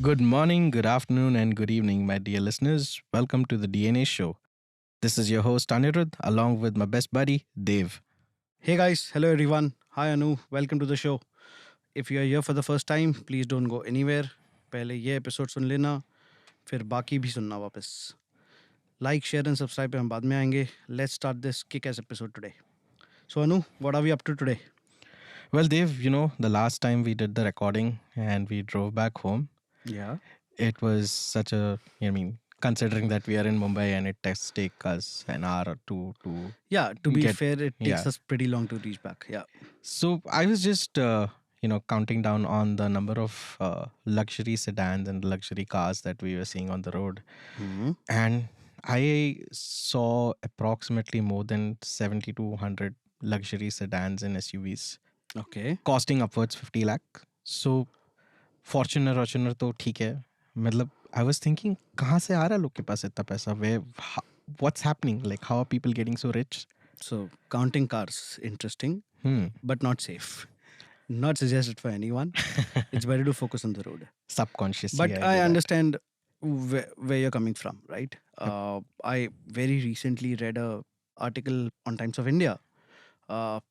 Good morning, good afternoon, and good evening, my dear listeners. Welcome to the DNA Show. This is your host Anirudh, along with my best buddy Dev. Hey guys, hello everyone. Hi Anu, welcome to the show. If you are here for the first time, please don't go anywhere. पहले ये episode सुन लेना, फिर बाकी भी सुनना वापस. Like, share and subscribe पे हम बाद में आएंगे. Let's start this kick ass episode today. So Anu, what are we up to today? Well, Dev, the last time we did the recording and we drove back home, Yeah. it was such considering that we are in Mumbai and it does take us an hour or two to Yeah, to be get, fair, it takes yeah. us pretty long to reach back. Yeah. So I was just, counting down on the number of luxury sedans and luxury cars that we were seeing on the road. Hmm. And I saw approximately more than 70 to 100 luxury sedans and SUVs Okay. costing upwards 50 lakh. So Fortuner तो ठीक है. मतलब I was thinking कहाँ से आ रहा है लोग के पास इतना पैसा? What's happening? Like how are people getting so rich? So counting cars, interesting, Hmm. but not safe. Not suggested for anyone. It's better to focus on the road. Subconsciously But I I do that. understand where you're coming from, right? Yep. I very recently read a article on Times of India,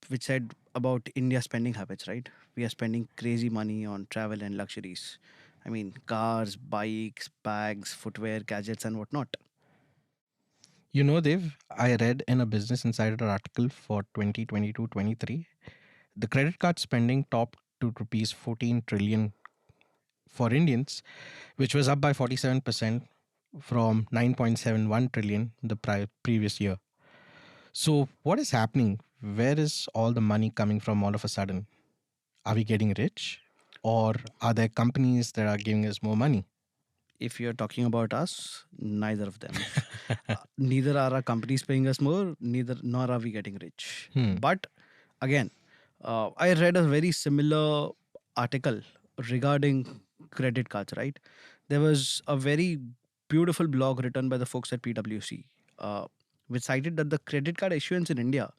which said about India spending habits, right? We are spending crazy money on travel and luxuries. I mean, cars, bikes, bags, footwear, gadgets, and whatnot. Dev, I read in a Business Insider article for 2022-23, the credit card spending topped to rupees 14 trillion for Indians, which was up by 47% from 9.71 trillion the previous year. So, what is happening? Where is all the money coming from all of a sudden? Are we getting rich? Or are there companies that are giving us more money? If you're talking about us, neither of them. Neither are our companies paying us more, neither nor are we getting rich. Hmm. But again, I read a very similar article regarding credit cards, right? There was a very beautiful blog written by the folks at PwC, which cited that the credit card issuance in India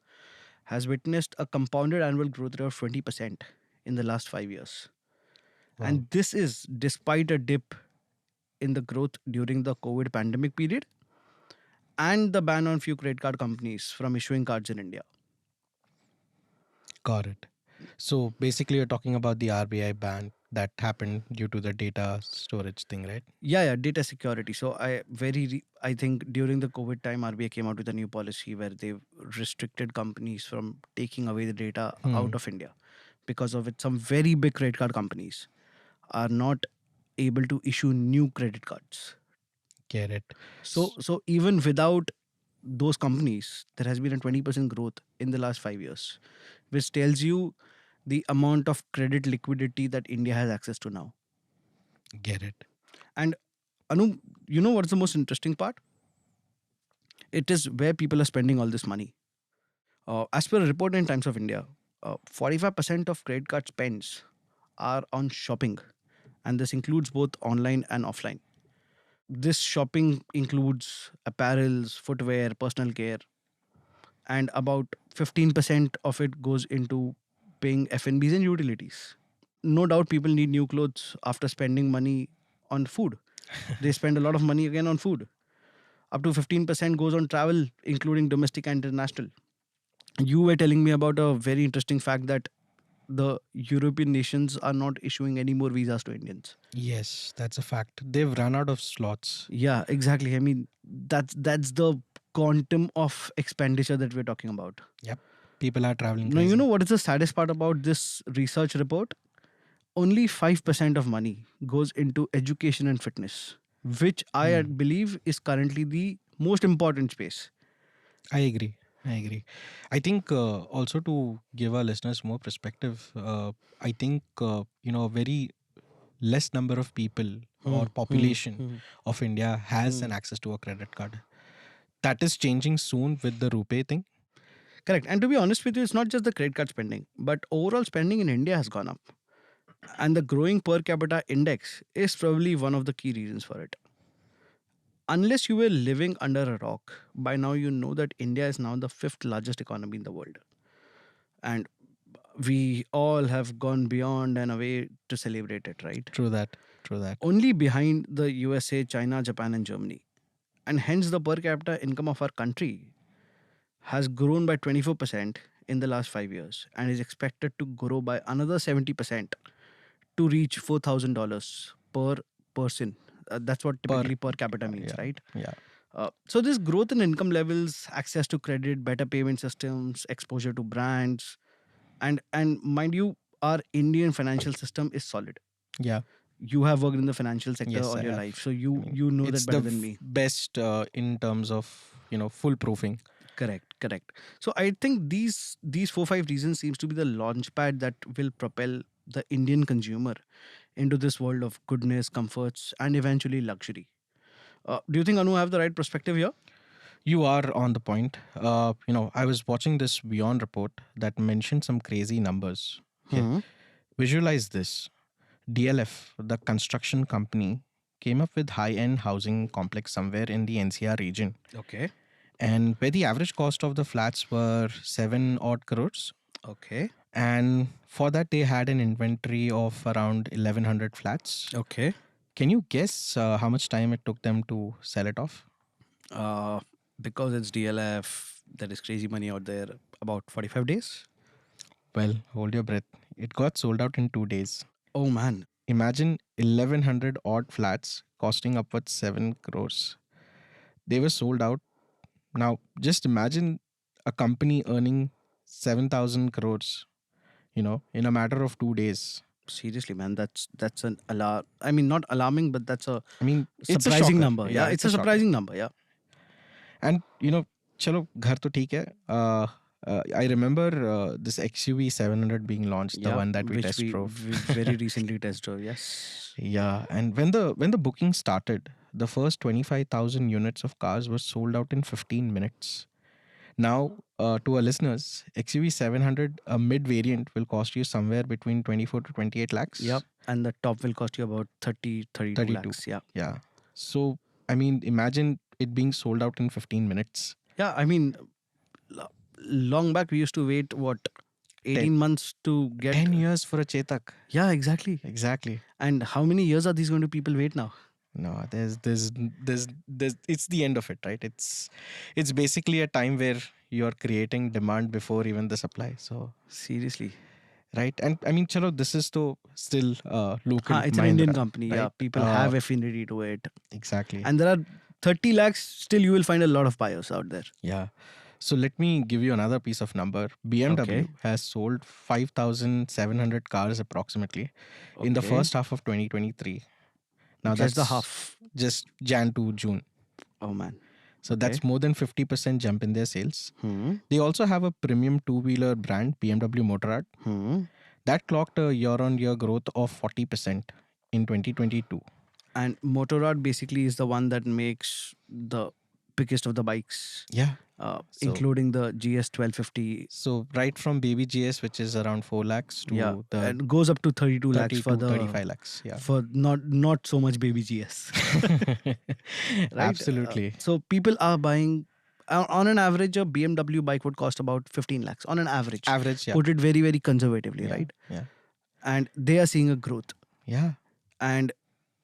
has witnessed a compounded annual growth rate of 20% in the last 5 years. Wow. And this is despite a dip in the growth during the COVID pandemic period and the ban on few credit card companies from issuing cards in India. Got it. So basically, you're talking about the RBI ban that happened due to the data storage thing, right? Yeah, data security. So I think during the COVID time, RBI came out with a new policy where they restricted companies from taking away the data out of India. Because of it, some very big credit card companies are not able to issue new credit cards. Get it. So even without those companies, there has been a 20% growth in the last 5 years, which tells you the amount of credit liquidity that India has access to now. Get it. And Anu, you know what's the most interesting part? It is where people are spending all this money. As per a report in Times of India, 45% of credit card spends are on shopping, and this includes both online and offline. This shopping includes apparels, footwear, personal care, and about 15% of it goes into paying F&Bs and utilities. No doubt people need new clothes after spending money on food. They spend a lot of money again on food. Up to 15% goes on travel, including domestic and international. You were telling me about a very interesting fact that the European nations are not issuing any more visas to Indians. Yes, that's a fact. They've run out of slots. Yeah, exactly. I mean, that's the quantum of expenditure that we're talking about. Yep. People are traveling Now, crazy. you know what is the saddest part about this research report? Only 5% of money goes into education and fitness, which I believe is currently the most important space. I agree. I think also to give our listeners more perspective, I think, a very less number of people or population of India has an access to a credit card. That is changing soon with the RuPay thing. Correct. And to be honest with you, it's not just the credit card spending, but overall spending in India has gone up. And the growing per capita index is probably one of the key reasons for it. Unless you were living under a rock, by now you know that India is now the fifth largest economy in the world. And We all have gone beyond and away to celebrate it, right? True that. True that. Only behind the USA, China, Japan, and Germany. And hence, the per capita income of our country has grown by 24% in the last 5 years and is expected to grow by another 70% to reach $4,000 per person. That's what Per. typically per capita means, Yeah. right? Yeah. So, this growth in income levels, access to credit, better payment systems, exposure to brands, and mind you, our Indian financial system is solid. Yeah. You have worked in the financial sector Yes, all I your have. life, so I you mean, you know that it's better the than me. best in terms of, foolproofing. Correct. So I think these 4 5 reasons seems to be the launch pad that will propel the Indian consumer into this world of goodness, comforts, and eventually luxury. Do you think Anu have the right perspective here? You are on the point. I was watching this Beyond report that mentioned some crazy numbers. Okay. Hmm. Visualize this. DLF, the construction company, came up with high-end housing complex somewhere in the NCR region, Okay. and where the average cost of the flats were 7 odd crores. Okay. And for that, they had an inventory of around 1100 flats. Okay. Can you guess how much time it took them to sell it off? Uh, because it's DLF, there is crazy money out there. About 45 days. Well, hold your breath. It got sold out in 2 days. Oh man, Imagine 1100 odd flats costing upwards 7 crores. They were sold out. Now, just imagine a company earning 7,000 crores, in a matter of 2 days. seriously, man, that's an alarm. I mean, not alarming, but that's a I mean, it's a surprising shocker. number. Yeah, Yeah, it's it's a a shocker. surprising number. Yeah. And, chalo, ghar to theek hai. I remember this XUV 700 being launched, the Yeah, one that we which test we drove. very recently test drove. Yes. Yeah, and when the booking started, the first 25,000 units of cars were sold out in 15 minutes. Now, to our listeners, XUV 700, a mid variant, will cost you somewhere between 24 to 28 Yep. lakhs. And the top will cost you about 32 32. lakhs. Yeah. Yeah. So, I mean, imagine it being sold out in 15 minutes. Yeah. I mean, lo- long back we used to wait what 10, 18 months to get. 10 years for a Chetak. Yeah, exactly. Exactly. And how many years are these going to people wait now? No, there's it's the end of it, right? It's basically a time where you're creating demand before even the supply. So, Seriously. right. And I mean, chalo, this is to still local It's an Indian Mahindra, company. Yeah. right? People have affinity to it. Exactly. And there are 30 lakhs. Still, you will find a lot of buyers out there. Yeah. So let me give you another piece of number. BMW Okay. has sold 5,700 cars approximately in the Okay. first half of 2023. Now Just the that's half. just Jan to June. Oh man. So Okay. that's more than 50% jump in their sales. Hmm. They also have a premium two-wheeler brand, BMW Motorrad, Hmm. that clocked a year-on-year growth of 40% in 2022. And Motorrad basically is the one that makes the biggest of the bikes, Yeah. So including the GS 1250. so right from baby GS, which is around 4 lakhs, Yeah, to the and goes up to 32 lakhs 30 for to the 35 lakhs. Yeah. for not so much baby GS, right? Absolutely. So people are buying. On an average, a BMW bike would cost about 15 lakhs. On an average, Average, yeah. put it very very conservatively, Yeah. right? Yeah. And they are seeing a growth. Yeah. And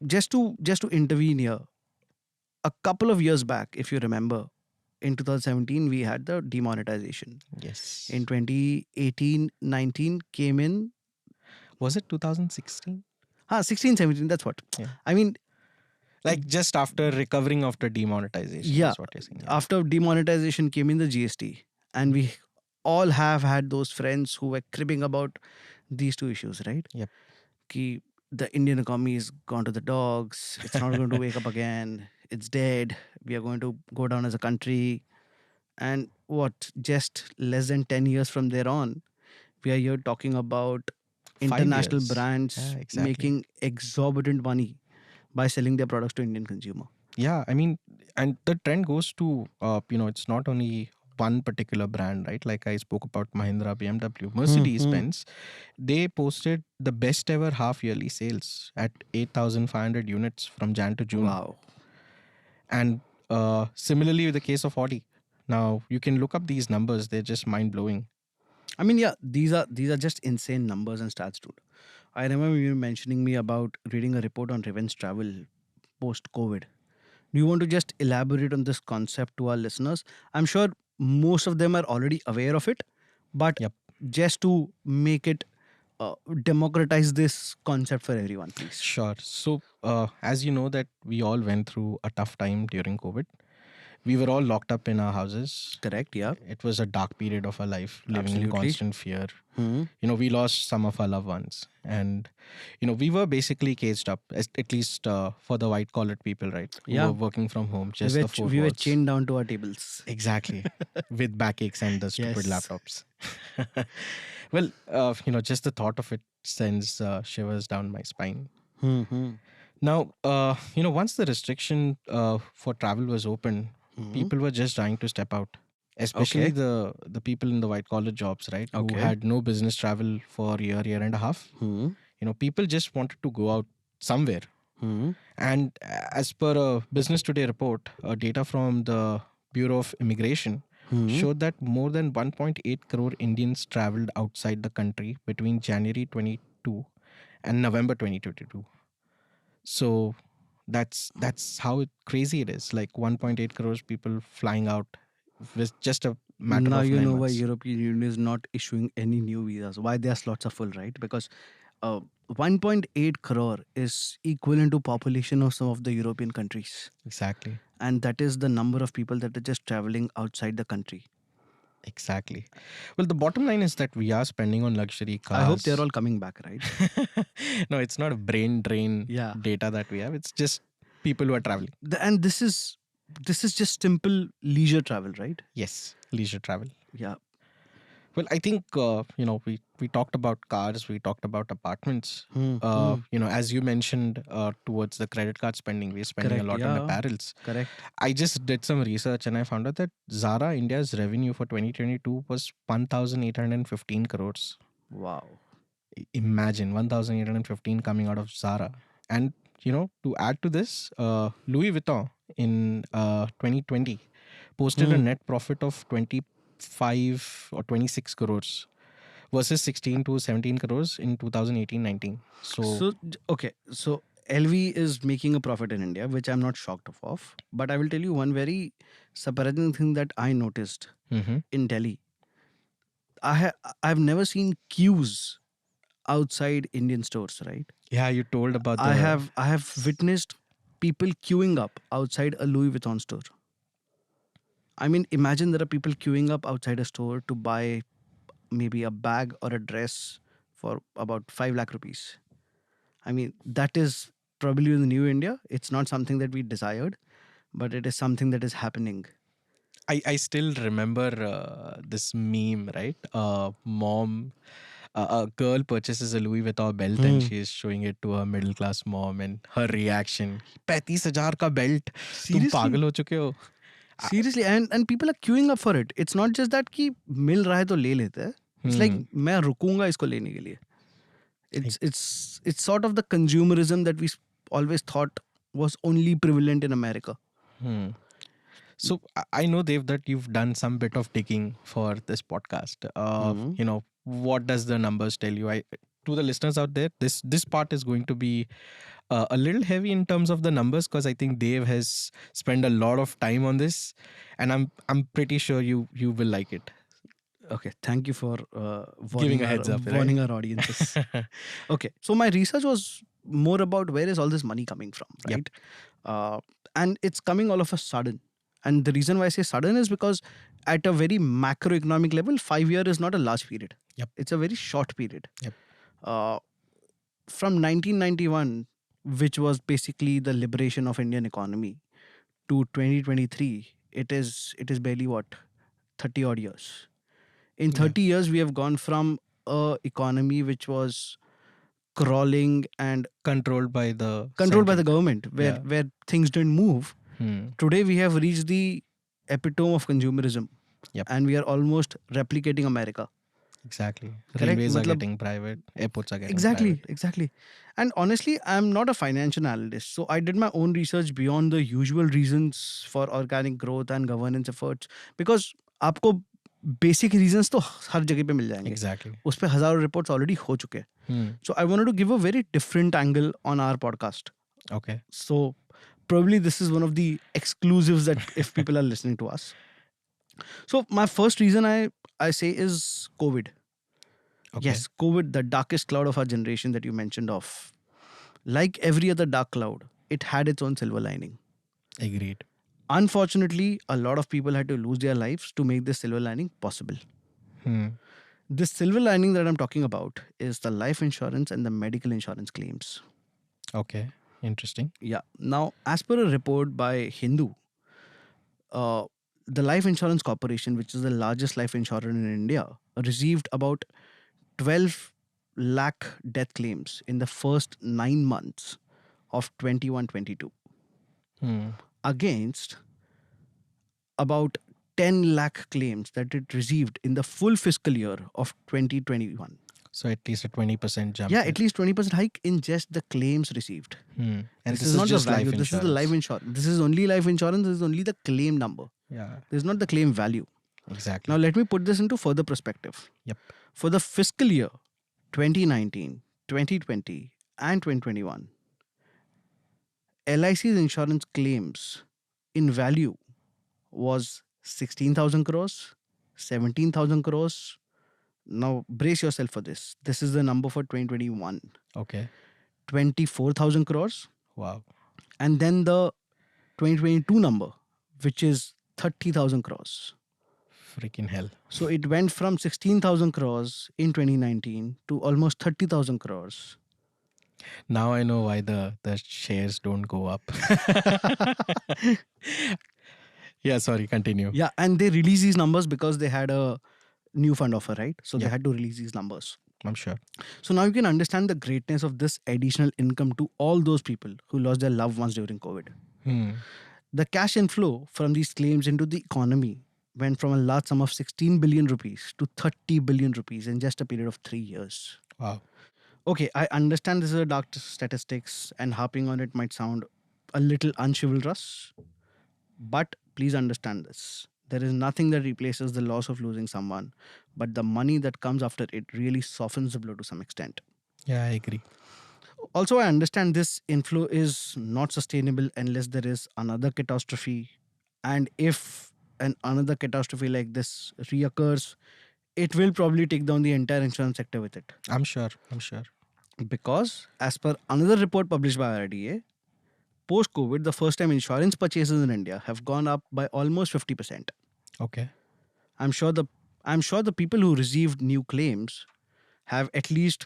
just to intervene here, a couple of years back, if you remember, in 2017 we had the demonetization. Yes. In 2018-19 came in. Was it 2016? 16-17, that's what. Yeah. I mean, Like just after recovering after demonetization, yeah, is what you're saying. Yeah. after demonetization came in the GST, and we all have had those friends who were cribbing about these two issues, right? Yep. Ki the Indian economy is gone to the dogs. It's not going to wake up again. It's dead. We are going to go down as a country. And what? Just less than 10 years from there on, we are here talking about 5 international years. brands Yeah, exactly. making exorbitant money by selling their products to Indian consumer. Yeah, I mean, and the trend goes to, it's not only one particular brand, right? Like I spoke about Mahindra, BMW, Mercedes Benz. They posted the best ever half yearly sales at 8,500 units from Jan to June. Wow. And similarly with the case of Audi. Now you can look up these numbers, they're just mind blowing. I mean, yeah, these are just insane numbers and stats, dude. I remember you mentioning me about reading a report on revenge travel post COVID. Do you want to just elaborate on this concept to our listeners? I'm sure most of them are already aware of it, but Yep. just to make it democratize this concept for everyone, please. Sure. So, as you know, that we all went through a tough time during COVID. We were all locked up in our houses. Correct? Yeah, It was a dark period of our life, living in absolutely. constant fear. Hmm. We lost some of our loved ones, and we were basically caged up, at least for the white collared people, right, who were Yeah, working from home, we just were the four we were walls. chained down to our tables. Exactly. With backaches and the stupid Yes. laptops. Well, just the thought of it sends shivers down my spine. Hmm. Now, once the restriction for travel was open, Hmm. people were just trying to step out, especially Okay. the people in the white collar jobs, right, who Okay. had no business travel for a year and a half. Hmm. People just wanted to go out somewhere. Hmm. And as per a Business Today report, data from the Bureau of Immigration Hmm. showed that more than 1.8 crore Indians traveled outside the country between January 22 and November 2022. So that's how crazy it is. Like 1.8 crores people flying out with just a matter Now of you nine know why months. European Union is not issuing any new visas. Why their slots are full, right? Because uh, 1.8 crore is equivalent to population of some of the European countries, Exactly. and that is the number of people that are just traveling outside the country. Exactly. Well, the bottom line is that we are spending on luxury I hope they're cars. all coming back, right? No, it's not a brain drain Yeah. data that we have. It's just people who are traveling. And this is just simple leisure travel, right? Yes, leisure travel. Yeah. Well, I think we talked about cars, we talked about apartments. Hmm. Hmm. As you mentioned, towards the credit card spending, we're spending a Correct. lot on Yeah. apparels. Correct. I just did some research and I found out that Zara India's revenue for 2022 was 1,815 crores. Wow. Imagine 1,815 coming out of Zara. And to add to this, Louis Vuitton in 2020 posted a Hmm. net profit of 25 or 26 crores versus 16 to 17 crores in 2018-19. So Okay. So LV is making a profit in India, which I'm not shocked of. But I will tell you one very surprising thing that I noticed mhm. in Delhi. I've never seen queues outside Indian stores, right? Yeah, you told about I the have I have witnessed people queuing up outside a Louis Vuitton store. I mean, imagine there are people queuing up outside a store to buy maybe a bag or a dress for about 5 lakh rupees. I mean, that is probably in the new India. It's not something that we desired, but it is something that is happening. I still remember this meme, right? Mom, a girl purchases a Louis Vuitton belt and Hmm. she is showing it to her middle class mom, and her reaction, 35,000 का belt, तुम Seriously, पागल हो चुके हो? I- seriously, and people are queuing up for it. It's not just that कि मिल रहा है तो ले लेते हैं. It's like Hmm. मैं रुकूंगा इसको लेने के लिए. I- It's sort of the consumerism that we always thought was only prevalent in America. Hmm. So I know, Dev, that you've done some bit of digging for this podcast. Hmm. What does the numbers tell you? To the listeners out there, this part is going to be a little heavy in terms of the numbers, because I think Dave has spent a lot of time on this, and I'm pretty sure you will like it. Okay, thank you for Giving warning a our heads up, right? warning our audiences. Okay, so my research was more about where is all this money coming from, Yep. right? And it's coming all of a sudden. And the reason why I say sudden is because at a very macroeconomic level, 5 year is not a large period. Yep. It's a very short period. Yep. Uh, from 1991, which was basically the liberation of Indian economy, to 2023, it is barely what 30 odd years. In Yeah. 30 years, we have gone from a economy which was crawling and Controlled by the controlled by central. the government, where Yeah. where things didn't move. Hmm. Today, we have reached the epitome of consumerism, Yep. and we are almost replicating America. Exactly. Correct? Railways are Matlab, getting private. Airports are getting private. exactly. And honestly, I'm not a financial analyst, so I did my own research beyond the usual reasons for organic growth and governance efforts. Because आपको basic reasons तो हर जगह पे मिल जाएंगे, Exactly. उस पे हजारों reports already हो चुके हैं. So I wanted to give a very different angle on our podcast. Okay. So probably this is one of the exclusives that if people are listening to us. So my first reason I say is COVID. Okay. Yes, COVID, the darkest cloud of our generation that you mentioned of. Like every other dark cloud, it had its own silver lining. Agreed. Unfortunately, a lot of people had to lose their lives to make this silver lining possible. This silver lining that I'm talking about is the life insurance and the medical insurance claims. Okay. Interesting. Yeah. Now, as per a report by Hindu, the Life Insurance Corporation, which is the largest life insurer in India, received about 12 lakh death claims in the first 9 months of 21-22 against about 10 lakh claims that it received in the full fiscal year of 2021. So at least a 20% jump. Yeah, there. at least 20% hike in just the claims received. And This is not just the value. life This is the insurance. life insurance. This is only life insurance. This is only the claim number. Yeah. This is not the claim value. Exactly. Now, let me put this into further perspective. Yep. For the fiscal year 2019, 2020, and 2021, LIC's insurance claims in value was 16,000 crores, 17,000 crores. Now, brace yourself for this. This is the number for 2021. Okay. 24,000 crores. Wow. And then the 2022 number, which is 30,000 crores. Freaking hell. So it went from 16,000 crores in 2019 to almost 30,000 crores. Now I know why the shares don't go up. Yeah, sorry, continue. Yeah, and they released these numbers because they had a new fund offer, right? So they Yeah. had to release these numbers. I'm sure. So now you can understand the greatness of this additional income to all those people who lost their loved ones during COVID. The cash inflow from these claims into the economy went from a large sum of 16 billion rupees to 30 billion rupees in just a period of 3 years. Wow. Okay, I understand this is a dark statistics and harping on it might sound a little unchivalrous, but please understand this. There is nothing that replaces the loss of losing someone, but the money that comes after it really softens the blow to some extent. Yeah, I agree. Also, I understand this inflow is not sustainable unless there is another catastrophe. And if another catastrophe like this reoccurs, it will probably take down the entire insurance sector with it. I'm sure. Because, as per another report published by RDA, post COVID, the first time insurance purchases in India have gone up by almost 50%. Okay. I'm sure the people who received new claims have at least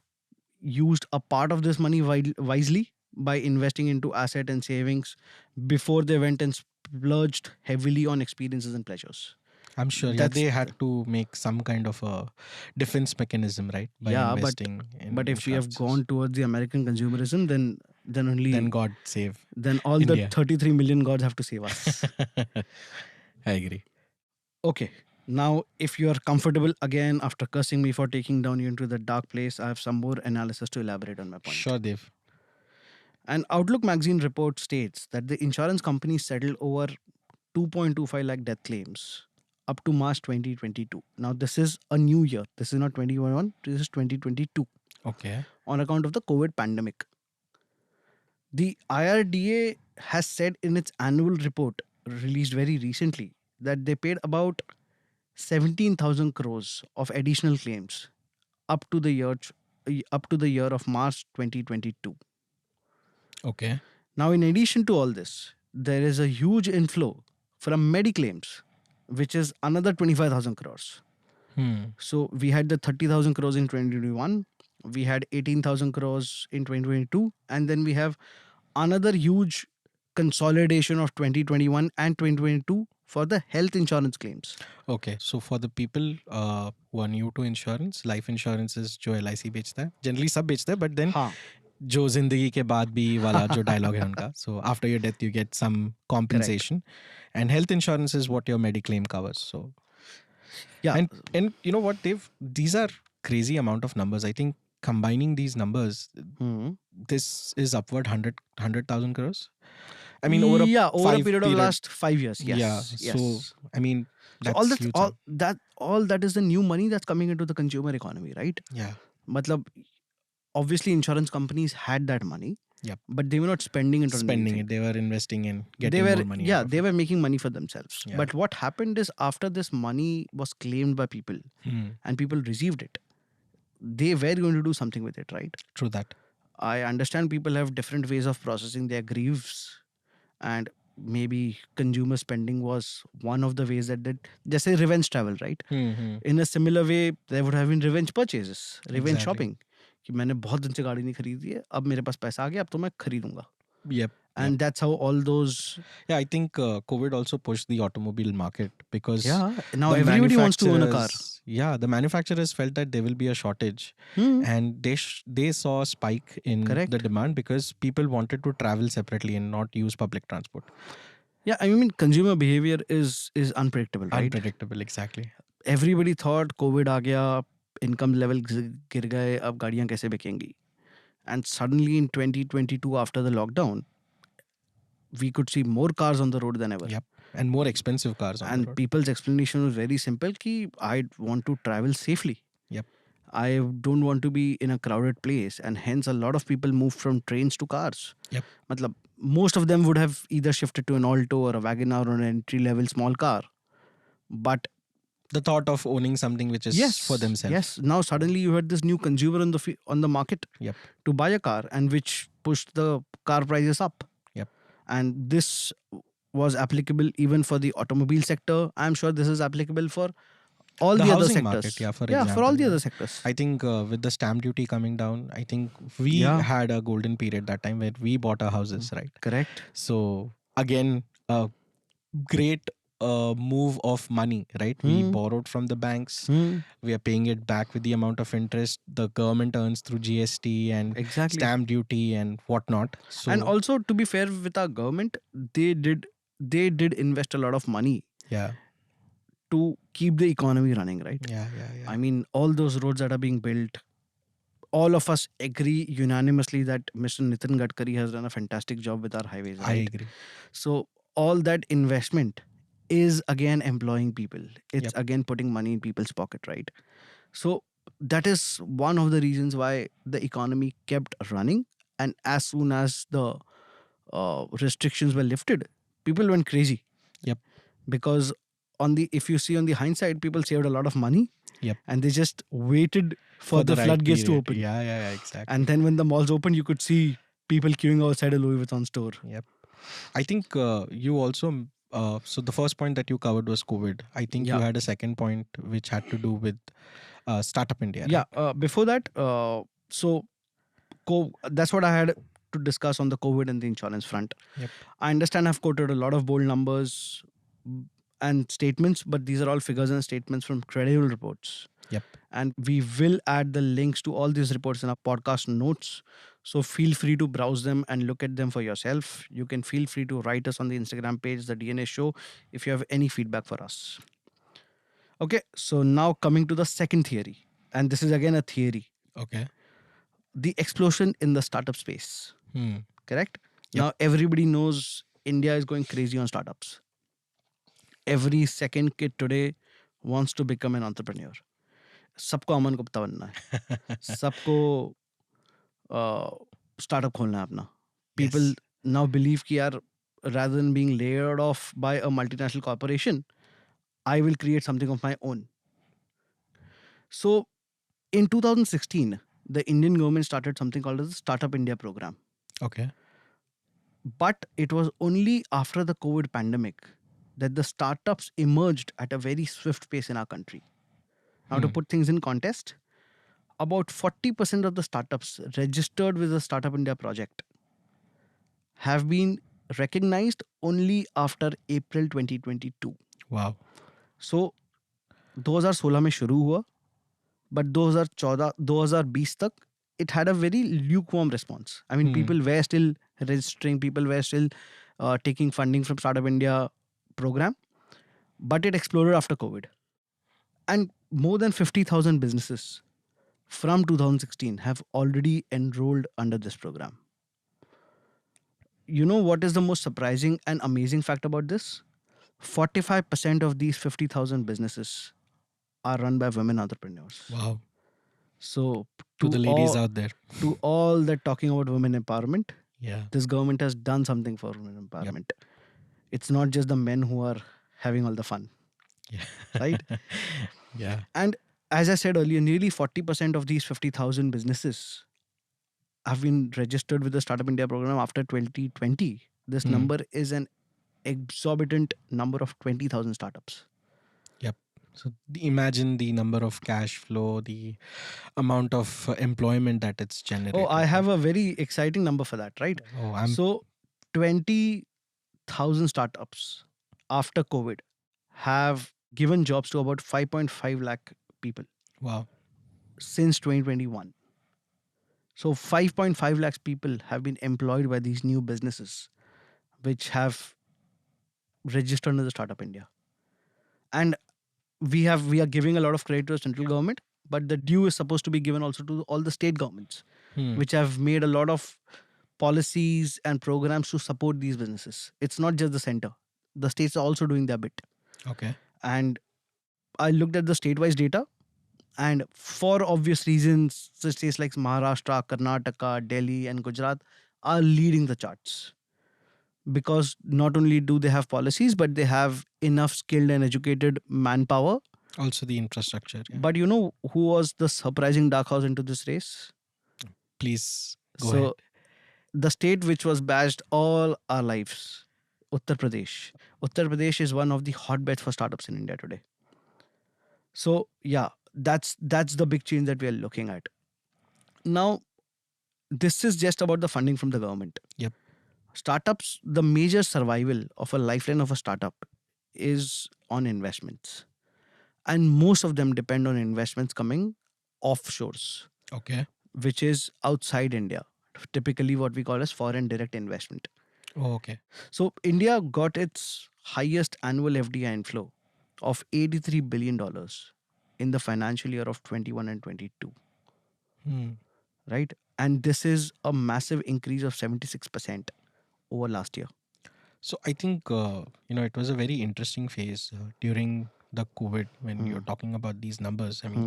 used a part of this money wisely by investing into asset and savings before they went and splurged heavily on experiences and pleasures. I'm sure. Yeah, That's- they had to make some kind of a defense mechanism, right? By Yeah, investing in But if we have insurances. gone towards the American consumerism, then only Then God save. then all India. the 33 million gods have to save us. I agree. Okay. Now, if you are comfortable again after cursing me for taking down you into the dark place, I have some more analysis to elaborate on my point. Sure, Dev. An Outlook magazine report states that the insurance companies settled over 2.25 lakh death claims up to March 2022. Now, this is a new year. This is not 2021, this is 2022 Okay. on account of the COVID pandemic. The IRDA has said in its annual report released very recently that they paid about 17,000 crores of additional claims up to the year of March 2022. Okay. Now, in addition to all this, there is a huge inflow from Mediclaims, which is another 25,000 crores. So we had the 30,000 crores in 2021, we had 18,000 crores in 2022, and then we have another huge consolidation of 2021 and 2022 for the health insurance claims. Okay. So for the people who are new to insurance, life insurance is जो LIC बेचता है. Generally सब बेचता है, but then हाँ. जो जिंदगी के बाद भी वाला जो dialogue है उनका. So after your death, you get some compensation, and health insurance is what your Mediclaim covers. So Yeah. and you know what, Dave? These are crazy amount of numbers. I think combining these numbers, Hmm. this is upward 100,000 crores. I mean, over a Yeah, over a five period of period. last 5 years. Yeah. Yes, So yes. I mean, So all that's that's huge sum. all that is the new money that's coming into the consumer economy, right? Yeah. Matlab, obviously insurance companies had that money, Yep. but they were not spending it on Spending anything. it. They were investing in They getting were, more money out yeah, of they it. were making money for themselves. Yeah. But what happened is after this money was claimed by people Hmm. and people received it, they were going to do something with it, right? True that. I understand people have different ways of processing their griefs, and maybe consumer spending was one of the ways that did, just say revenge travel, right? Hmm. In a similar way, there would have been revenge purchases, revenge Exactly. shopping. कि मैंने बहुत दिन से गाड़ी नहीं खरीदी है, अब मेरे पास पैसा आ गया, अब तो मैं खरीदूंगा. Yep. Yep. And that's how all those, Yeah, I think COVID also pushed the automobile market because yeah, now the everybody wants to own a car. the manufacturers felt that there will be a shortage, Hmm. and they saw a spike in the Correct. demand because people wanted to travel separately and not use public transport. Yeah, I mean consumer behavior is unpredictable, right? Unpredictable, exactly. Everybody thought COVID आ गया, income level गिर गए, अब गाड़ियां कैसे बिकेंगी? And suddenly in 2022 after the lockdown, we could see more cars on the road than ever. Yep. And more expensive cars on the And road. people's explanation was very simple ki I want to travel safely. Yep. I don't want to be in a crowded place, and hence a lot of people moved from trains to cars. Yep. Matlab, most of them would have either shifted to an Alto or a Wagoner or an entry level small car. But The thought of owning something which is for themselves. yes, now suddenly you had this new consumer on the market Yep. to buy a car, and which pushed the car prices up. Yep. And this was applicable even for the automobile sector. I'm sure this is applicable for all The the other housing sectors. market, yeah, for for all example, the yeah. other sectors. I think with the stamp duty coming down, I think we Yeah. had a golden period that time where we bought our houses, right? Correct. So again, a great move of money, right? We borrowed from the banks. We are paying it back with the amount of interest the government earns through GST and Exactly. stamp duty and whatnot. So And also, to be fair with our government, they did invest a lot of money yeah, to keep the economy running, right? yeah. I mean, all those roads that are being built, all of us agree unanimously that Mr. Nitin Gadkari has done a fantastic job with our highways, I right? agree. So all that investment is again employing people. It's Yep. again putting money in people's pocket, right? So that is one of the reasons why the economy kept running. And as soon as the restrictions were lifted, people went crazy. Yep. Because if you see on the hindsight, people saved a lot of money. Yep. And they just waited for the right floodgates to period. open. Yeah, exactly. And then when the malls opened, you could see people queuing outside a Louis Vuitton store. Yep. I think you also so the first point that you covered was COVID. I think you Yeah. had a second point which had to do with Startup India. Yeah. Right? Before that, that's what I had to discuss on the COVID and the insurance front. Yep. I understand I've quoted a lot of bold numbers and statements, but these are all figures and statements from credible reports. Yep. And we will add the links to all these reports in our podcast notes. So feel free to browse them and look at them for yourself. You can feel free to write us on the Instagram page, the DNA Show, if you have any feedback for us. Okay, so now coming to the second theory. And this is again a theory. Okay. The explosion in the startup space. Correct? Yep. Now everybody knows India is going crazy on startups. Every second kid today wants to become an entrepreneur. सबको अमन गुप्ता बनना है, सबको startup खोलना है अपना. People now believe कि यार, rather than being layered off by a multinational corporation, I will create something of my own. So in 2016, the Indian government started something called as the Startup India program. Okay. But it was only after the COVID pandemic that the startups emerged at a very swift pace in our country. Now, to put things in context, about 40% of the startups registered with the Startup India project have been recognized only after April 2022. Wow. So 2016 में शुरू हुआ, but 2020 तक it had a very lukewarm response. I mean, people were still registering, people were still taking funding from Startup India program, but it exploded after COVID. And more than 50,000 businesses from 2016 have already enrolled under this program. You know what is the most surprising and amazing fact about this? 45% of these 50,000 businesses are run by women entrepreneurs. Wow. So To the to ladies all out there. to all that talking about women empowerment, Yeah. this government has done something for women Yep. empowerment. It's not just the men who are having all the fun, Yeah. right? Yeah. And as I said earlier, nearly 40% of these 50,000 businesses have been registered with the Startup India program after 2020. This Hmm. number is an exorbitant number of 20,000 startups. Yep. So imagine the number of cash flow, the amount of employment that it's Oh, I generated, have right? a very exciting number for that, right? Oh, I'm So 20,000 startups after COVID have given jobs to about 5.5 lakh people wow. since 2021. So 5.5 lakhs people have been employed by these new businesses which have registered under the Startup India. And we are giving a lot of credit to the central government, but the due is supposed to be given also to all the state governments, Hmm. which have made a lot of policies and programs to support these businesses. It's not just the center. The states are also doing their bit. Okay. And I looked at the state-wise data, and for obvious reasons, the states like Maharashtra, Karnataka, Delhi, and Gujarat are leading the charts because not only do they have policies, but they have enough skilled and educated manpower. Also the infrastructure. Yeah. But you know who was the surprising dark horse into this race? Please go ahead. So the state which was bashed all our lives, Uttar Pradesh. Uttar Pradesh is one of the hotbeds for startups in India today. So yeah, that's the big change that we are looking at. Now, this is just about the funding from the government. Yep. Startups, the major survival of a lifeline of a startup is on investments. And most of them depend on investments coming offshores, Okay. which is outside India, typically what we call as foreign direct investment. Oh, okay. So India got its highest annual FDI inflow of $83 billion dollars in the financial year of 21 and 22, Hmm. right? And this is a massive increase of 76% over last year. So I think it was a very interesting phase during the COVID when Hmm. you're talking about these numbers. I mean,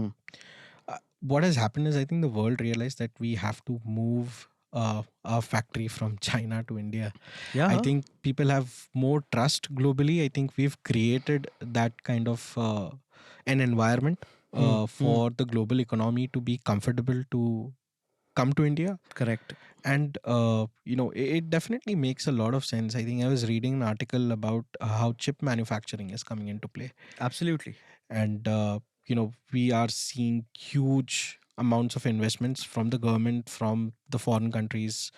Hmm. what has happened is I think the world realized that we have to move our factory from China to India. I Yeah. think people have more trust globally. I think we've created that kind of an environment Hmm. Hmm. for the global economy to be comfortable to come to India. Correct. And it definitely makes a lot of sense. I think I was reading an article about how chip manufacturing is coming into play, Absolutely. and we are seeing huge amounts of investments from the government, from the foreign countries,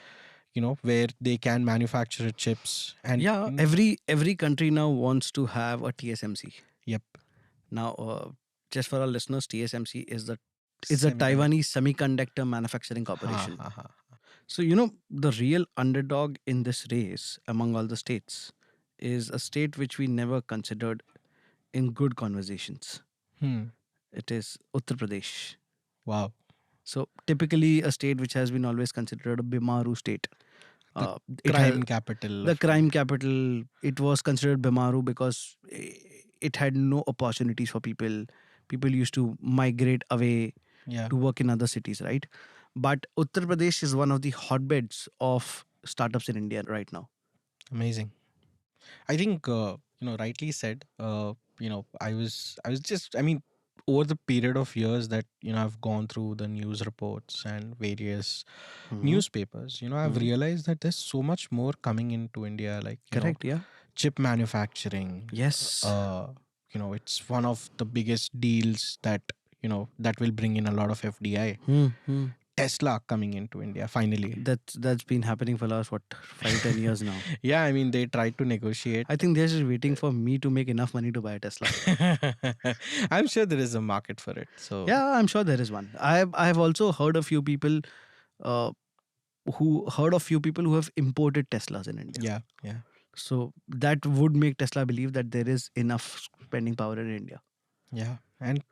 where they can manufacture chips. And Yeah. Every country now wants to have a TSMC. yep, Now, just for our listeners, TSMC is a semiconductor. Taiwanese semiconductor manufacturing Ha corporation. ha ha. So the real underdog in this race among all the states is a state which we never considered in good conversations. Hmm. It is Uttar Pradesh. Wow. So typically a state which has been always considered a Bimaru state. The It has crime capital the of crime India. capital. It was considered Bimaru because it had no opportunities for people. People used to migrate away Yeah. to work in other cities, right? But Uttar Pradesh is one of the hotbeds of startups in India right now. Amazing. I think rightly said. I mean, over the period of years that I've gone through the news reports and various Hmm. newspapers, I've Hmm. realized that there's so much more coming into India, like Correct. Yeah. chip manufacturing. Yes. Uh, it's one of the biggest deals that will bring in a lot of FDI. Hmm. Hmm. Tesla coming into India finally. That's been happening for the last what 5-10 years now. Yeah, I mean they tried to negotiate. I think they're just waiting for me to make enough money to buy a Tesla. I'm sure there is a market for it. So Yeah, I'm sure there is one. I've also heard a few people uh, who have imported Teslas in India. yeah, yeah, So that would make Tesla believe that there is enough spending power in India. yeah. And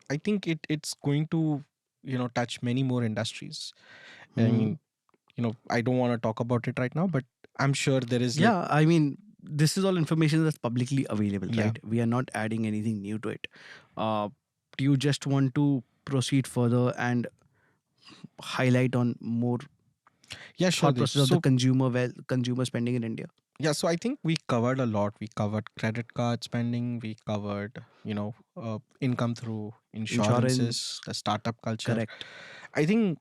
I think it's going to touch many more industries. I Hmm. mean, I don't want to talk about it right now, but I'm sure there is like, Yeah, I mean, this is all information that's publicly available, yeah. right? We are not adding anything new to it. Uh, do you just want to proceed further and highlight on more Yeah, sure, thought Dev. process of the So, consumer spending in India? yeah, so I think we covered a lot. We covered credit card spending, we covered, income through insurances, Insurance, the startup culture. correct. I think,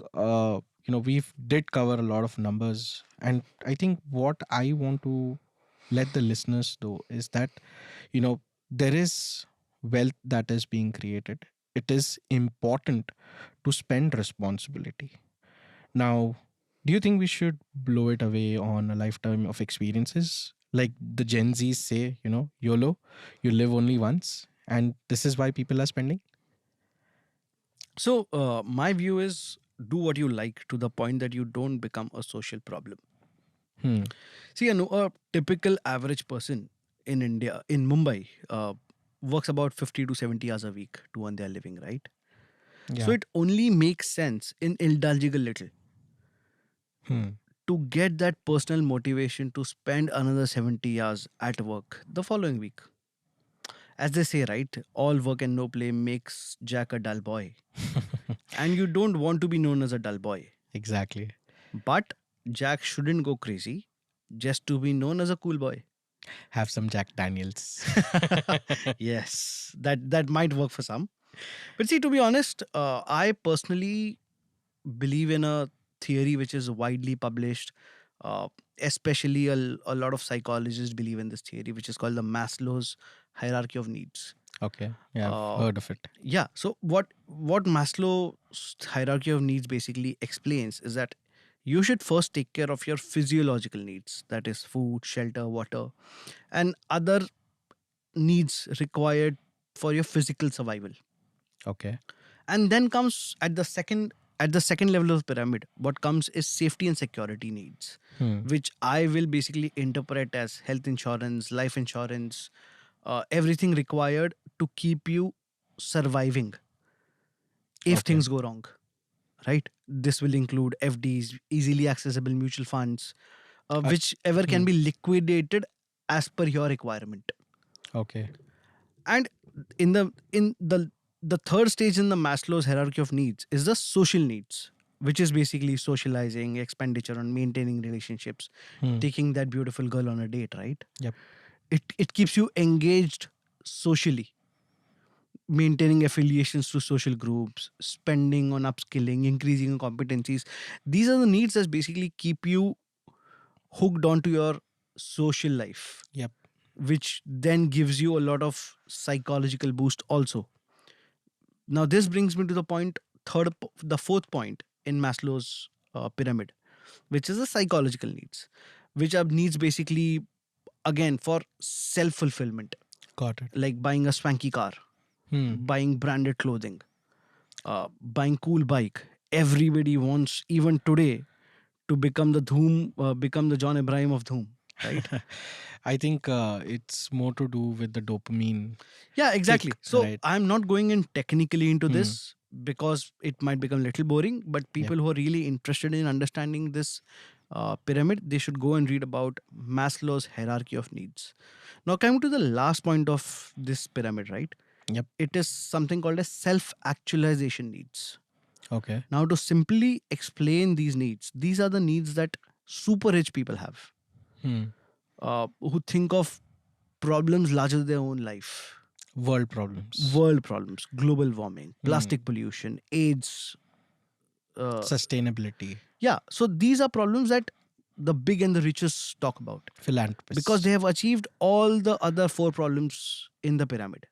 we've did cover a lot of numbers. And I think what I want to let the listeners know is that, you know, there is wealth that is being created. It is important to spend responsibility. Now, do you think we should blow it away on a lifetime of experiences? Like the Gen Zs say, YOLO, you live only once. And this is why people are spending? So, my view is do what you like to the point that you don't become a social problem. Hmm. See, I know a typical average person in India, in Mumbai, works about 50 to 70 hours a week to earn their living, right? So, Yeah. it only makes sense in indulging a little Hmm. to get that personal motivation to spend another 70 hours at work the following week. As they say, right, all work and no play makes Jack a dull boy. And you don't want to be known as a dull boy. Exactly. But Jack shouldn't go crazy just to be known as a cool boy. Have some Jack Daniels. Yes, that might work for some. But see, to be honest, I personally believe in a theory which is widely published. Uh, Especially a lot of psychologists believe in this theory, which is called the Maslow's hierarchy of needs. Okay. Yeah, I've Uh, heard of it. yeah. So what Maslow's hierarchy of needs basically explains is that you should first take care of your physiological needs, that is food, shelter, water, and other needs required for your physical survival. Okay. And then comes at the second level of the pyramid, what comes is safety and security needs, Hmm. which I will basically interpret as health insurance, life insurance, everything required to keep you surviving if Okay. things go wrong, right? This will include FDs, easily accessible mutual funds, Uh, whichever hmm. can be liquidated as per your requirement. Okay. And in the third stage in the Maslow's hierarchy of needs is the social needs, which is basically socializing, expenditure on maintaining relationships, Hmm. taking that beautiful girl on a date, right? Yep. It keeps you engaged socially, maintaining affiliations to social groups, spending on upskilling, increasing your competencies. These are the needs that basically keep you hooked onto your social life, Yep. which then gives you a lot of psychological boost also. Now this brings me to the the fourth point in Maslow's pyramid, which is the psychological needs, which are needs basically again for self fulfillment, Got it. like buying a swanky car, Hmm. buying branded clothing, buying cool bike. Everybody wants even today to become the John Ibrahim of Dhoom, right? I think it's more to do with the dopamine Yeah, kick, exactly. So right? I'm not going in technically into Hmm. this because it might become a little boring. But Yep. people who are really interested in understanding this pyramid, they should go and read about Maslow's hierarchy of needs. Now, coming to the last point of this pyramid, right? Yep. It is something called as self-actualization needs. Okay. Now, to simply explain these needs, these are the needs that super rich people have, Hmm. who think of problems larger than their own life, World problems. world problems, global warming, Hmm. plastic pollution, AIDS. Uh, Sustainability. yeah, so these are problems that the big and the richest talk about because they Philanthropists. have achieved all the other four problems in the pyramid.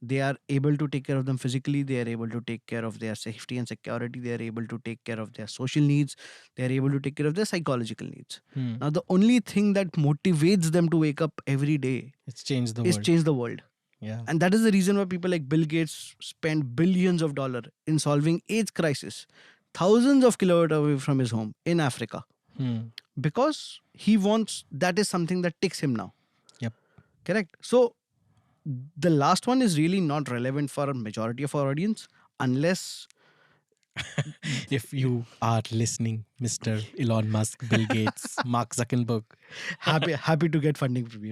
They are able to take care of them physically, they are able to take care of their safety and security, they are able to take care of their social needs, they are able to take care of their psychological needs. Hmm. Now, the only thing that motivates them to wake up every day It's changed the is world. change the world. Yeah. And that is the reason why people like Bill Gates spend billions of dollars in solving AIDS crisis, thousands of kilometers away from his home in Africa, Hmm. because he wants that is something that ticks him now. Yep. Correct. So the last one is really not relevant for a majority of our audience unless If you are listening, Mr. Elon Musk, Bill Gates, Mark Zuckerberg. happy to get funding from you.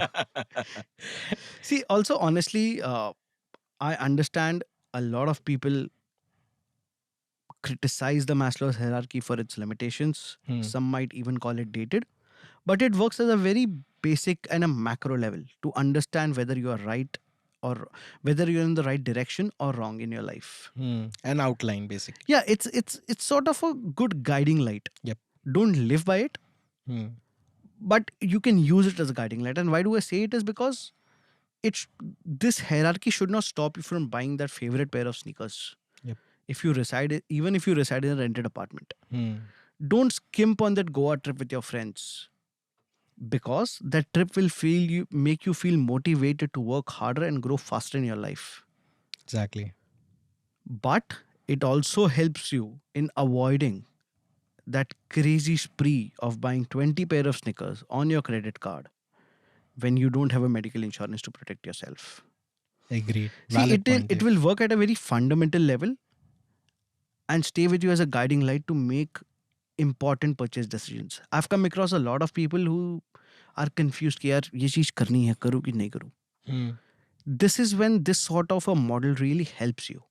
See, also honestly, I understand a lot of people criticize the Maslow's hierarchy for its limitations. Hmm. Some might even call it dated, but it works as a very basic and a macro level to understand whether you are right or whether you're in the right direction or wrong in your life. An outline, basically. Yeah, it's sort of a good guiding light. Yep. Don't live by it, Hmm. but you can use it as a guiding light. And why do I say it is because it's this hierarchy should not stop you from buying that favorite pair of sneakers. Yep. If you reside, even if you reside in a rented apartment, Hmm. don't skimp on that Goa trip with your friends, because that trip will make you feel motivated to work harder and grow faster in your life. Exactly. But it also helps you in avoiding that crazy spree of buying 20 pair of sneakers on your credit card when you don't have a medical insurance to protect yourself. Agreed. See, Valid point, it Dave. will work at a very fundamental level and stay with you as a guiding light to make important purchase decisions. I've come across a lot of people who are confused कि यार ये चीज करनी है, करूँ कि नहीं करूँ. Hmm. This is when this sort of a model really helps you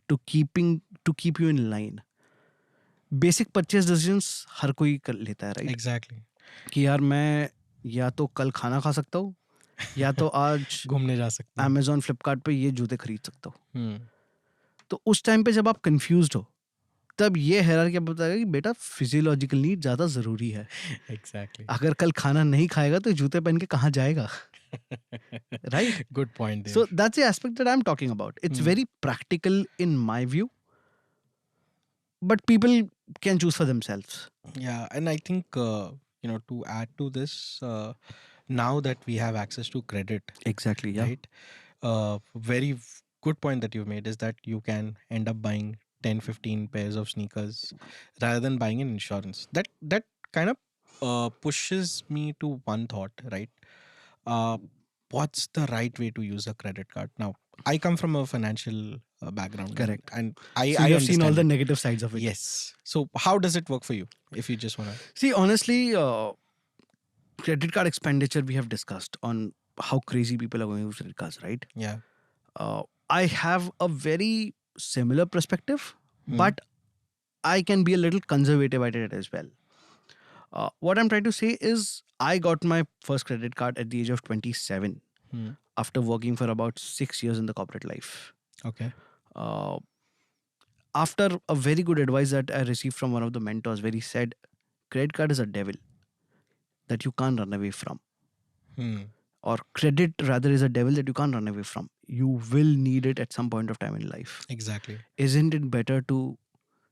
to keep you in line. Basic purchase decisions हर कोई कर लेता है, right? Exactly. कि यार मैं या तो कल खाना खा सकता हूँ या तो आज घूमने जा सकते हैं. Amazon फ्लिपकार्ट पे ये जूते खरीद सकता हूँ. Hmm. तो उस टाइम पे जब आप कंफ्यूज्ड हो, तब ये हायरार्की आपको बताएगा कि बेटा फिजियोलॉजिकल नीड ज्यादा जरूरी है. Exactly. अगर कल खाना नहीं खाएगा तो जूते पहन के कहाँ जाएगा, right? Good point, Dave. So that's the aspect that I'm talking about. It's Hmm. very practical in my view, but people can choose for themselves. Yeah, and I think to add to this, now that we have access to credit, Exactly. Yeah. right? Very good point that you've made is that you can end up buying 10, 15 pairs of sneakers rather than buying an insurance. That kind of pushes me to one thought, right? Uh, what's the right way to use a credit card? Now, I come from a financial background, Correct. and So I you have seen all understand the it. negative sides of it. Yes. So how does it work for you? If you just wanna, See, honestly, credit card expenditure we have discussed on how crazy people are going with credit cards, right? yeah. I have a very similar perspective, Hmm. but I can be a little conservative at it as well. What I'm trying to say is, I got my first credit card at the age of 27 Hmm. after working for about 6 years in the corporate life. Okay. Uh, After a very good advice that I received from one of the mentors, where he said, credit card is a devil that you can't run away from. Hmm. Or credit rather is a devil that you can't run away from. You will need it at some point of time in life. Exactly. Isn't it better to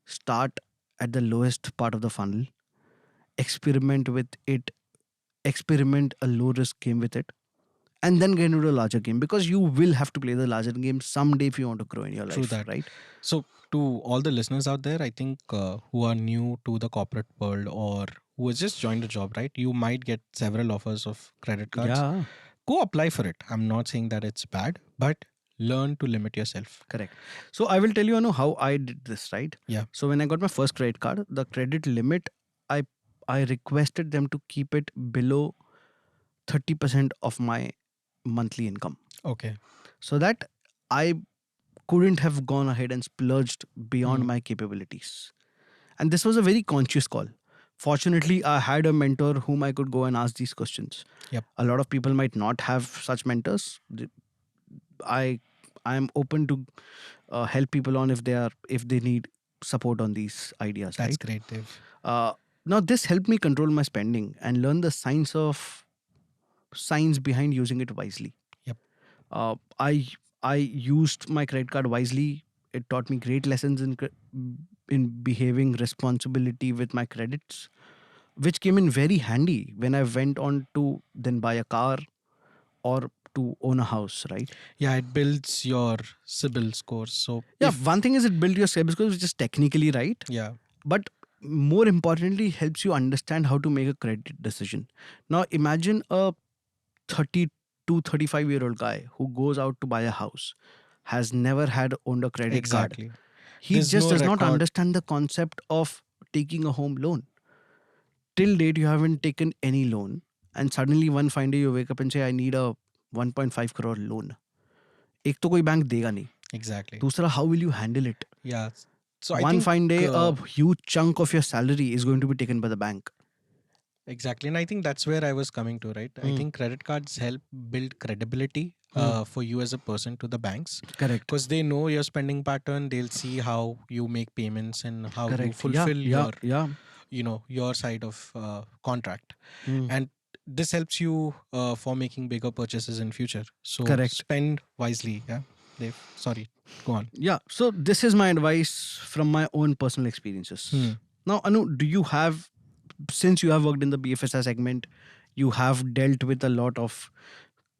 start at the lowest part of the funnel, experiment with it, experiment a low risk game with it, and then get into a larger game? Because you will have to play the larger game someday if you want to grow in your True life, that. right? So, to all the listeners out there, I think who are new to the corporate world or who has just joined a job, right? You might get several offers of credit cards. Yeah, Go apply for it. I'm not saying that it's bad, but learn to limit yourself. correct. So I will tell you, how I did this, right? Yeah. So when I got my first credit card, the credit limit, I I requested them to keep it below 30% of my monthly income, Okay. so that I couldn't have gone ahead and splurged beyond Hmm. my capabilities. And this was a very conscious call. Fortunately, I had a mentor whom I could go and ask these questions. Yep. A lot of people might not have such mentors. I am open to help people on if they need support on these ideas. That's right? great, Dave. Now this helped me control my spending and learn the science behind using it wisely. Yep. Uh, I I used my credit card wisely. It taught me great lessons in behaving responsibility with my credits, which came in very handy when I went on to then buy a car or to own a house. Right? Yeah, it builds your CIBIL scores. So, Yeah. if, One thing is it built your savings score, which is technically right, yeah. but more importantly helps you understand how to make a credit decision. Now imagine a 30 to 35-year-old guy who goes out to buy a house, has never had owned a credit card, Exactly. He There's just no does not record. understand the concept of taking a home loan. Till date, you haven't taken any loan, and suddenly one fine day you wake up and say, I need a 1.5 crore loan. एक तो कोई bank देगा नहीं. Exactly. दूसरा, how will you handle it? Yeah. So I One think fine day, a huge chunk of your salary is going to be taken by the bank. exactly, and I think that's where I was coming to, right? I think credit cards help build credibility for you as a person to the banks, Correct. because they know your spending pattern. They'll see how you make payments and how you Correct. fulfill Yeah. your side of contract, Mm. and this helps you for making bigger purchases in future. So Correct. spend wisely. Yeah, Dave. Sorry, go on. Yeah. So this is my advice from my own personal experiences. Now, Anu, do you have, since you have worked in the BFSI segment, you have dealt with a lot of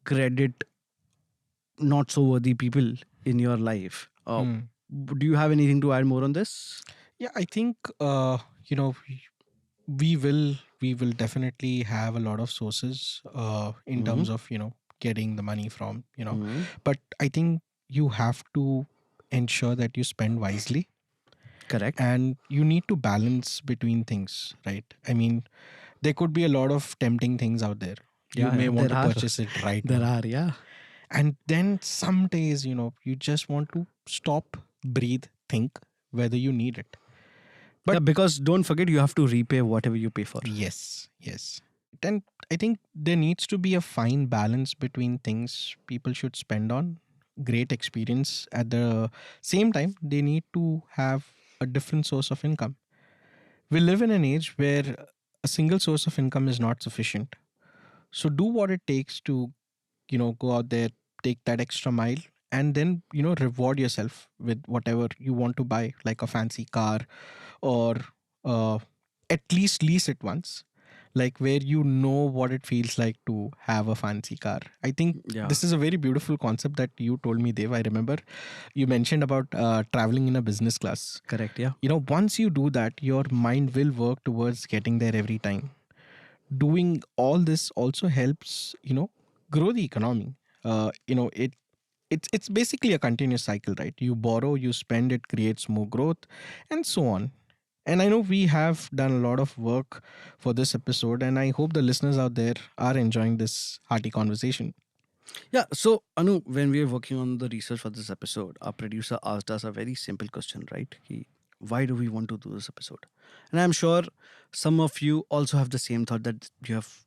credit not so worthy people in your life. Do you have anything to add more on this? Yeah, I think we will definitely have a lot of sources in terms of getting the money from but I think you have to ensure that you spend wisely. Correct. And you need to balance between things, right? I mean, there could be a lot of tempting things out there. You may want to purchase it right There now. are, yeah. And then some days, you just want to stop, breathe, think whether you need it. But yeah, because don't forget, you have to repay whatever you pay for. Yes. And I think there needs to be a fine balance between things people should spend on. Great experience. At the same time, they need to have a different source of income. We live in an age where a single source of income is not sufficient. So do what it takes to, go out there, take that extra mile, and then, reward yourself with whatever you want to buy, like a fancy car, or at least lease it once, like where you know what it feels like to have a fancy car. I think this is a very beautiful concept that you told me, Dev. I remember you mentioned about traveling in a business class. Correct, yeah. Once you do that, your mind will work towards getting there every time. Doing all this also helps, grow the economy. It's basically a continuous cycle, right? You borrow, you spend, it creates more growth, and so on. And I know we have done a lot of work for this episode, and I hope the listeners out there are enjoying this hearty conversation. Yeah, so Anu, when we were working on the research for this episode, our producer asked us a very simple question, right? Why do we want to do this episode? And I'm sure some of you also have the same thought, that you have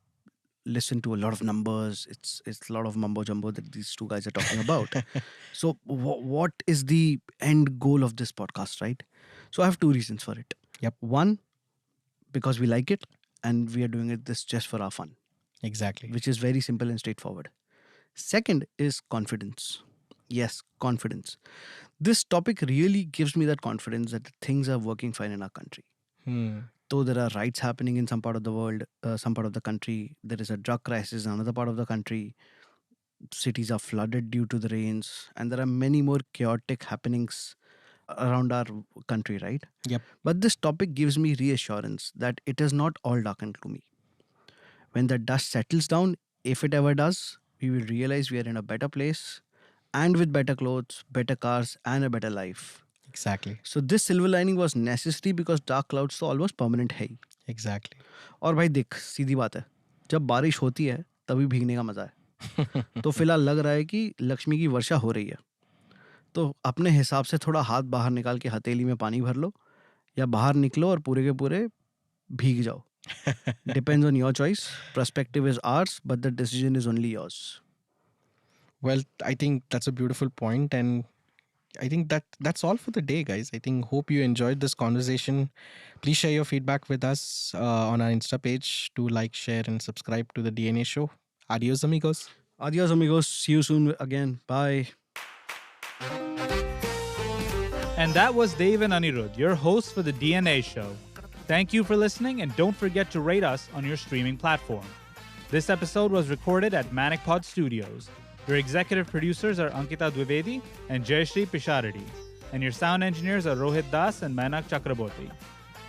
listened to a lot of numbers. It's a lot of mumbo jumbo that these two guys are talking about. So what is the end goal of this podcast, right? So I have two reasons for it. Yep. One, because we like it and we are doing it this just for our fun. Exactly. Which is very simple and straightforward. Second is confidence. Yes, confidence. This topic really gives me that confidence that things are working fine in our country. Though there are riots happening in some part of the world, some part of the country, there is a drug crisis in another part of the country, cities are flooded due to the rains, and there are many more chaotic happenings around our country, right? Yep. But this topic gives me reassurance that it is not all dark and gloomy. When the dust settles down, if it ever does, we will realize we are in a better place, and with better clothes, better cars, and a better life. Exactly. So this silver lining was necessary because dark clouds तो almost permanent है ही. Exactly. और भाई देख, सीधी बात है, जब बारिश होती है तभी भीगने का मजा है. तो फिलहाल लग रहा है कि लक्ष्मी की वर्षा हो रही है, तो अपने हिसाब से थोड़ा हाथ बाहर निकाल के हथेली में पानी भर लो, या बाहर निकलो और पूरे के पूरे भीग जाओ. Depends on your choice. Perspective is ours, but the decision is only yours. Well, I think that's a beautiful point, and I think that's all for the day, guys. I think hope you enjoyed this conversation. Please share your feedback with us on our Insta page. Do like, share, and subscribe to the DNA show. Adios, amigos. Adios, amigos. See you soon again. Bye. And that was Dave and Anirudh, your hosts for the DNA show. Thank you for listening, and don't forget to rate us on your streaming platform. This episode was recorded at manicpod Studios. Your executive producers are Ankita Dwivedi and Jayashri Pisharadi, and your sound engineers are Rohit Das and Manak Chakraborty.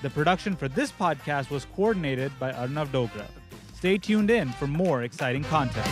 The production for this podcast was coordinated by Arnav Dogra. Stay tuned in for more exciting content.